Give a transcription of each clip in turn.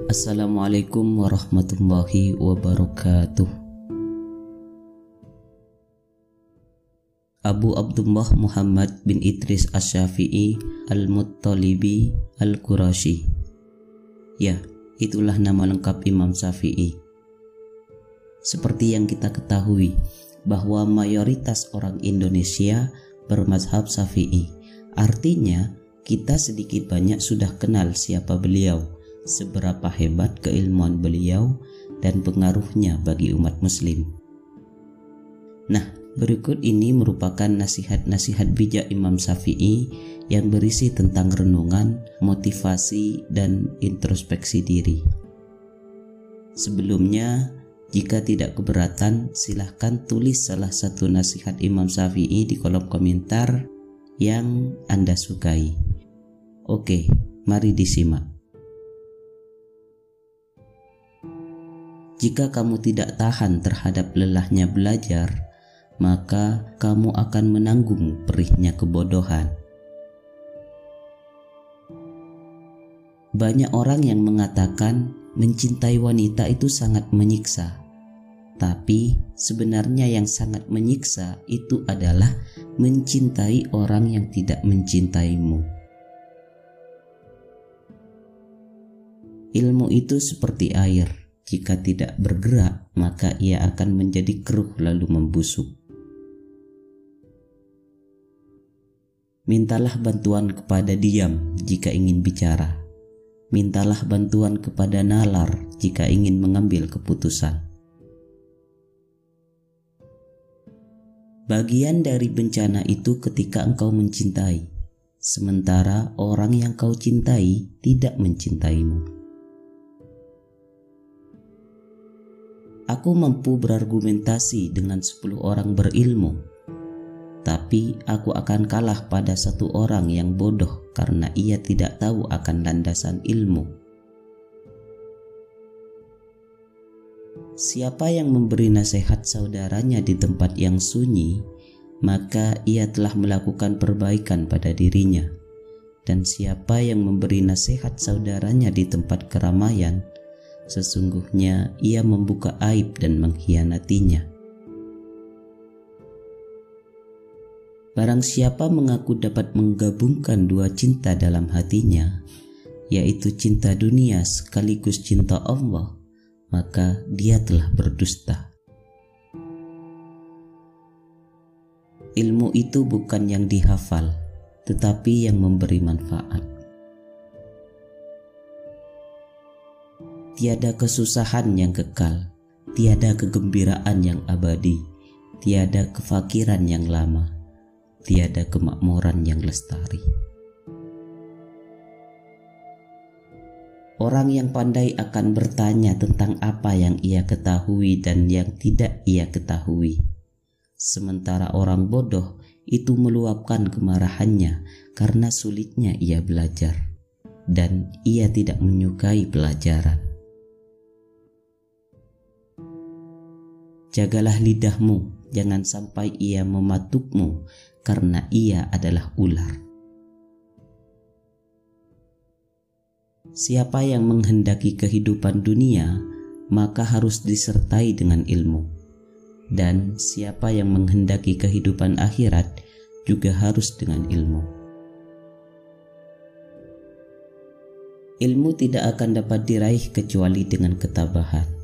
Assalamualaikum warahmatullahi wabarakatuh. Abu Abdullah Muhammad bin Idris Asy-Syafi'i Al-Muttalibi Al-Qurasyi. Ya, itulah nama lengkap Imam Syafi'i. Seperti yang kita ketahui bahwa mayoritas orang Indonesia bermazhab Syafi'i. Artinya kita sedikit banyak sudah kenal siapa beliau, seberapa hebat keilmuan beliau dan pengaruhnya bagi umat muslim. Nah, berikut ini merupakan nasihat-nasihat bijak Imam Syafi'i yang berisi tentang renungan, motivasi, dan introspeksi diri. Sebelumnya, jika tidak keberatan, silahkan tulis salah satu nasihat Imam Syafi'i di kolom komentar yang Anda sukai. Oke, mari disimak. Jika kamu tidak tahan terhadap lelahnya belajar, maka kamu akan menanggung perihnya kebodohan. Banyak orang yang mengatakan mencintai wanita itu sangat menyiksa. Tapi sebenarnya yang sangat menyiksa itu adalah mencintai orang yang tidak mencintaimu. Ilmu itu seperti air. Jika tidak bergerak, maka ia akan menjadi keruh lalu membusuk. Mintalah bantuan kepada diam jika ingin bicara. Mintalah bantuan kepada nalar jika ingin mengambil keputusan. Bagian dari bencana itu ketika engkau mencintai, sementara orang yang kau cintai tidak mencintaimu. Aku mampu berargumentasi dengan 10 orang berilmu, tapi aku akan kalah pada satu orang yang bodoh karena ia tidak tahu akan landasan ilmu. Siapa yang memberi nasihat saudaranya di tempat yang sunyi, maka ia telah melakukan perbaikan pada dirinya. Dan siapa yang memberi nasihat saudaranya di tempat keramaian, sesungguhnya ia membuka aib dan mengkhianatinya. Barang siapa mengaku dapat menggabungkan dua cinta dalam hatinya, yaitu cinta dunia sekaligus cinta Allah, maka dia telah berdusta. Ilmu itu bukan yang dihafal, tetapi yang memberi manfaat. Tiada kesusahan yang kekal, tiada kegembiraan yang abadi, tiada kefakiran yang lama, tiada kemakmuran yang lestari. Orang yang pandai akan bertanya tentang apa yang ia ketahui dan yang tidak ia ketahui. Sementara orang bodoh itu meluapkan kemarahannya karena sulitnya ia belajar dan ia tidak menyukai pelajaran. Jagalah lidahmu, jangan sampai ia mematukmu, karena ia adalah ular. Siapa yang menghendaki kehidupan dunia, maka harus disertai dengan ilmu. Dan siapa yang menghendaki kehidupan akhirat, juga harus dengan ilmu. Ilmu tidak akan dapat diraih kecuali dengan ketabahan.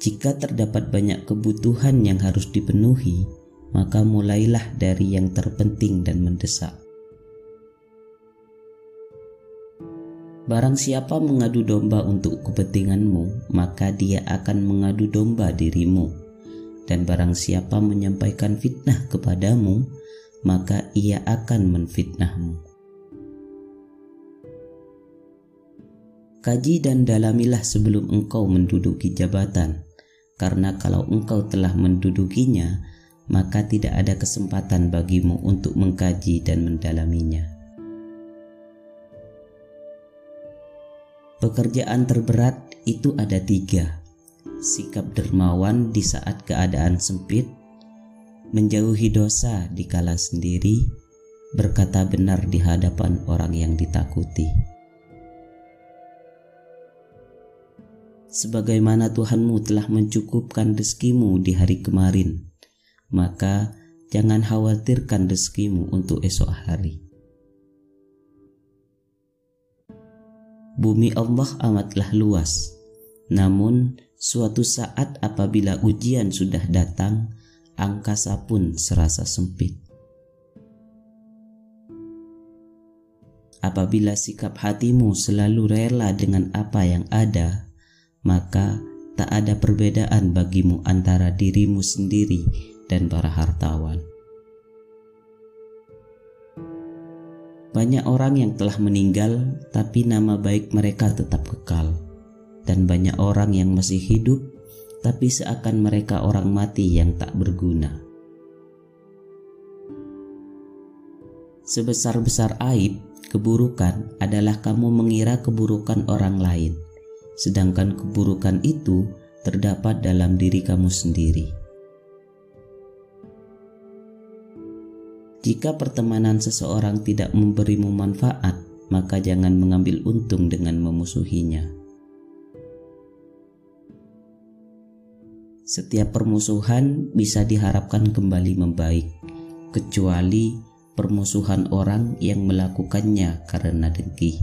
Jika terdapat banyak kebutuhan yang harus dipenuhi, maka mulailah dari yang terpenting dan mendesak. Barang siapa mengadu domba untuk kepentinganmu, maka dia akan mengadu domba dirimu. Dan barang siapa menyampaikan fitnah kepadamu, maka ia akan menfitnahmu. Kaji dan dalamilah sebelum engkau menduduki jabatan. Karena kalau engkau telah mendudukinya, maka tidak ada kesempatan bagimu untuk mengkaji dan mendalaminya. Pekerjaan terberat itu ada 3. Sikap dermawan di saat keadaan sempit, menjauhi dosa dikala sendiri, berkata benar di hadapan orang yang ditakuti. Sebagaimana Tuhanmu telah mencukupkan rezekimu di hari kemarin, maka jangan khawatirkan rezekimu untuk esok hari. Bumi Allah amatlah luas, namun suatu saat apabila ujian sudah datang, angkasa pun serasa sempit. Apabila sikap hatimu selalu rela dengan apa yang ada, maka tak ada perbedaan bagimu antara dirimu sendiri dan para hartawan. Banyak orang yang telah meninggal, tapi nama baik mereka tetap kekal. Dan banyak orang yang masih hidup, tapi seakan mereka orang mati yang tak berguna. Sebesar-besar aib, keburukan adalah kamu mengira keburukan orang lain, sedangkan keburukan itu terdapat dalam diri kamu sendiri. Jika pertemanan seseorang tidak memberimu manfaat, maka jangan mengambil untung dengan memusuhinya. Setiap permusuhan bisa diharapkan kembali membaik, kecuali permusuhan orang yang melakukannya karena dengki.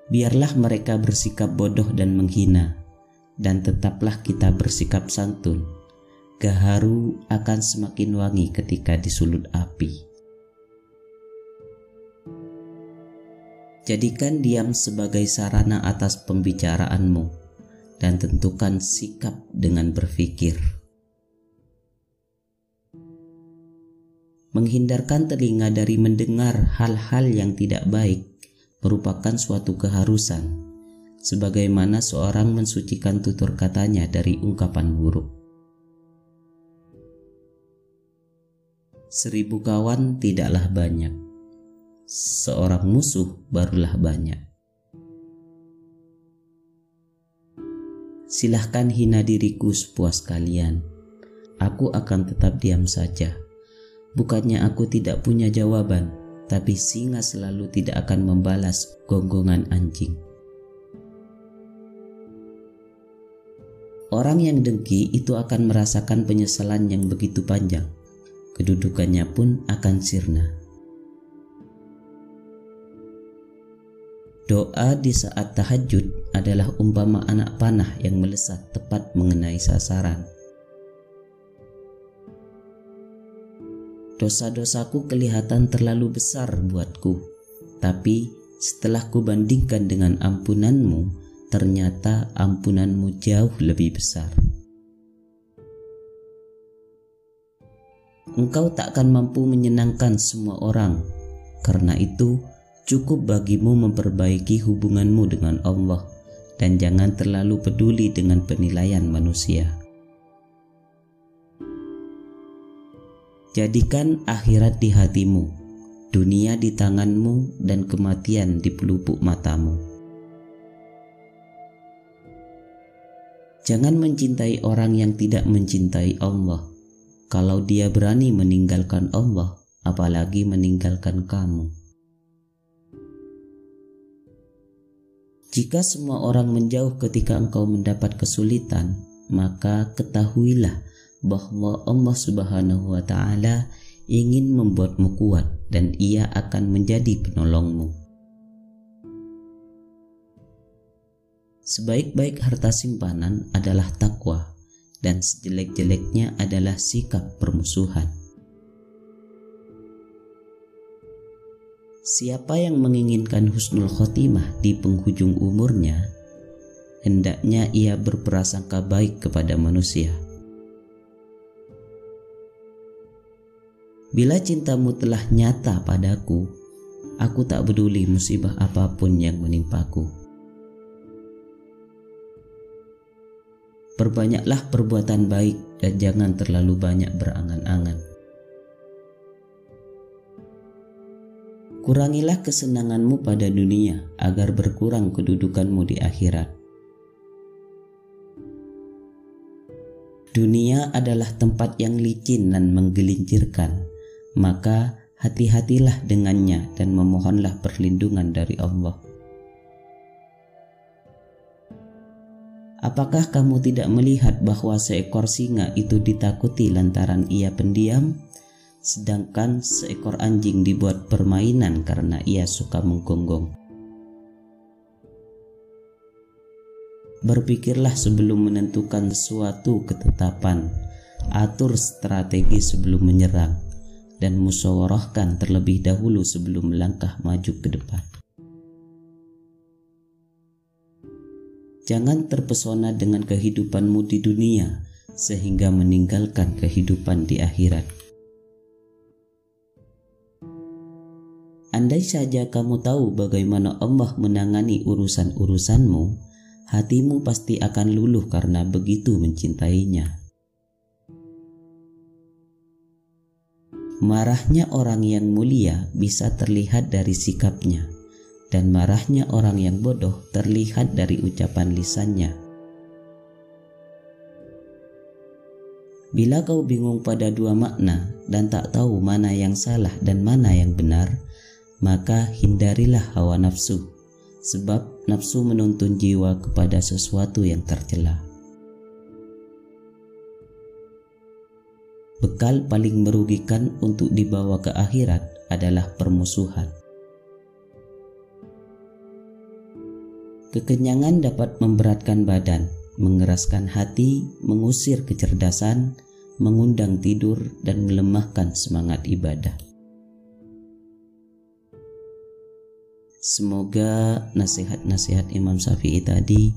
Biarlah mereka bersikap bodoh dan menghina, dan tetaplah kita bersikap santun. Gaharu akan semakin wangi ketika disulut api. Jadikan diam sebagai sarana atas pembicaraanmu, dan tentukan sikap dengan berpikir. Menghindarkan telinga dari mendengar hal-hal yang tidak baik merupakan suatu keharusan, sebagaimana seorang mensucikan tutur katanya dari ungkapan buruk. 1000 kawan tidaklah banyak, seorang musuh barulah banyak. Silahkan hina diriku sepuas kalian, aku akan tetap diam saja. Bukannya aku tidak punya jawaban, tapi singa selalu tidak akan membalas gonggongan anjing. Orang yang dengki itu akan merasakan penyesalan yang begitu panjang. Kedudukannya pun akan sirna. Doa di saat tahajud adalah umpama anak panah yang melesat tepat mengenai sasaran. Dosa-dosaku kelihatan terlalu besar buatku, tapi setelah kubandingkan dengan ampunanmu, ternyata ampunanmu jauh lebih besar. Engkau takkan mampu menyenangkan semua orang, karena itu cukup bagimu memperbaiki hubunganmu dengan Allah dan jangan terlalu peduli dengan penilaian manusia. Jadikan akhirat di hatimu, dunia di tanganmu, dan kematian di pelupuk matamu. Jangan mencintai orang yang tidak mencintai Allah. Kalau dia berani meninggalkan Allah, apalagi meninggalkan kamu. Jika semua orang menjauh ketika engkau mendapat kesulitan, maka ketahuilah bahwa Allah Subhanahu wa Ta'ala ingin membuatmu kuat dan Ia akan menjadi penolongmu. Sebaik-baik harta simpanan adalah takwa, dan sejelek-jeleknya adalah sikap permusuhan. Siapa yang menginginkan husnul khotimah di penghujung umurnya, hendaknya ia berprasangka baik kepada manusia. Bila cintamu telah nyata padaku, aku tak peduli musibah apapun yang menimpaku. Perbanyaklah perbuatan baik dan jangan terlalu banyak berangan-angan. Kurangilah kesenanganmu pada dunia agar berkurang kedudukanmu di akhirat. Dunia adalah tempat yang licin dan menggelincirkan, maka hati-hatilah dengannya dan memohonlah perlindungan dari Allah. Apakah kamu tidak melihat bahwa seekor singa itu ditakuti lantaran ia pendiam, sedangkan seekor anjing dibuat permainan karena ia suka menggonggong? Berpikirlah sebelum menentukan suatu ketetapan, atur strategi sebelum menyerang, dan musyawarahkan terlebih dahulu sebelum melangkah maju ke depan. Jangan terpesona dengan kehidupanmu di dunia sehingga meninggalkan kehidupan di akhirat. Andai saja kamu tahu bagaimana Allah menangani urusan-urusanmu, hatimu pasti akan luluh karena begitu mencintainya. Marahnya orang yang mulia bisa terlihat dari sikapnya, dan marahnya orang yang bodoh terlihat dari ucapan lisannya. Bila kau bingung pada dua makna dan tak tahu mana yang salah dan mana yang benar, maka hindarilah hawa nafsu, sebab nafsu menuntun jiwa kepada sesuatu yang tercela. Bekal paling merugikan untuk dibawa ke akhirat adalah permusuhan. Kekenyangan dapat memberatkan badan, mengeraskan hati, mengusir kecerdasan, mengundang tidur, dan melemahkan semangat ibadah. Semoga nasihat-nasihat Imam Syafi'i tadi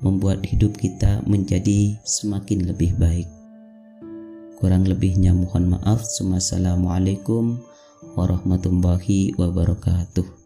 membuat hidup kita menjadi semakin lebih baik. Kurang lebihnya mohon maaf. Wassalamualaikum warahmatullahi wabarakatuh.